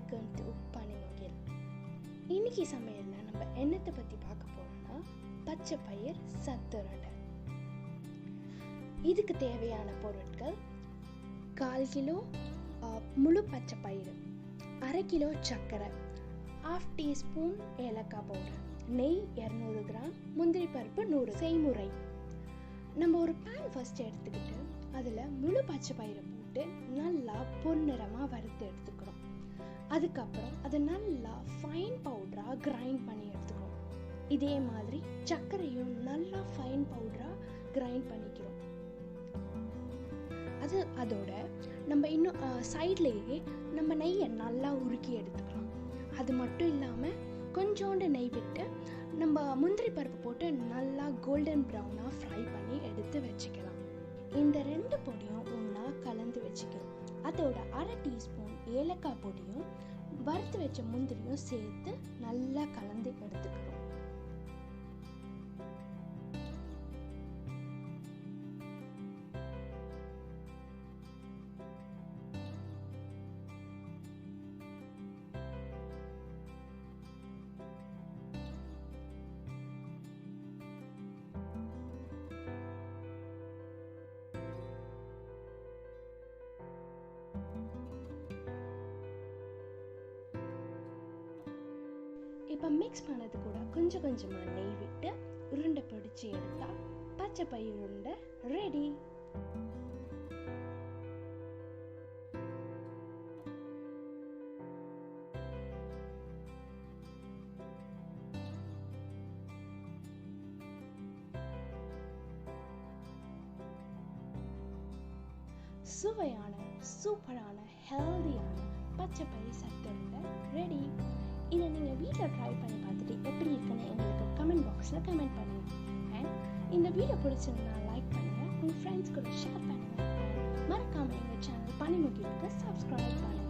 Welcome to பனிமுகில். இன்னைக்கு சமையல்ல நம்ம என்னத்தை பத்தி பார்க்க போறோம்னா பச்சை பயிர் சத்துரண்டை. இதுக்கு தேவையான பொருட்கள் 1/4 கிலோ முழு பச்சை பயிறு, 1/2 கிலோ சர்க்கரை, 1/2 டீஸ்பூன் ஏலக்காய் பவுடர், நெய் 200 கிராம், முந்திரி பருப்பு 100. செய்முறை: நம்ம ஒரு பேன் ஃபர்ஸ்ட் எடுத்துக்கிட்டு அதில் முழு பச்சை பயிரை போட்டு நல்லா பொன்னிறமாக வறுத்து எடுத்துக்கிறோம். அதுக்கப்புறம் அதை நல்லா ஃபைன் பவுடராக கிரைண்ட் பண்ணி எடுத்துக்கிறோம். இதே மாதிரி சர்க்கரையும் நல்லா ஃபைன் பவுடராக கிரைண்ட் பண்ணிக்கிறோம். அதோட நம்ம இன்னும் சைட்லேயே நம்ம நெய்யை நல்லா உருக்கி எடுத்துக்கலாம். அது மட்டும் இல்லாமல் கொஞ்சோண்டு நெய் விட்டு நம்ம முந்திரி பருப்பு போட்டு நல்லா கோல்டன் ப்ரௌனாக ஃப்ரை பண்ணி எடுத்து வச்சுக்கலாம். இந்த 2 பொடியும் ஒன்றா கலந்து வச்சுக்கிறோம். அதோட 1/2 டீஸ்பூன் ஏலக்காய் பொடியும் வறுத்து வச்ச முந்திரியும் சேர்த்து நல்லா கலந்து எடுத்துக்கிறோம். இப்போ மிக்ஸ் பண்ணது கூட கொஞ்சம் கொஞ்சமாக நெய் விட்டு உருண்டை பிடிச்சி எடுத்தா பச்சை பயிர் உருண்டை ரெடி. சுவையான சூப்பரான ஹெல்தியான பச்சை பயிர் சத்துருண்டை ரெடி. இதை நீங்கள் வீட்டில் ட்ரை பண்ணி பார்த்துட்டு எப்படி இருக்குன்னு எங்களுக்கு கமெண்ட் பாக்ஸில் கமெண்ட் பண்ணுங்கள். அண்ட் இந்த வீடியோ பிடிச்சிருந்தா லைக் பண்ணுங்கள், உங்கள் ஃப்ரெண்ட்ஸ் கூட ஷேர் பண்ணுங்கள். மறக்காமல் எங்கள் சேனல் பனிமுகிலுக்கு சப்ஸ்கிரைப் பண்ணுங்கள்.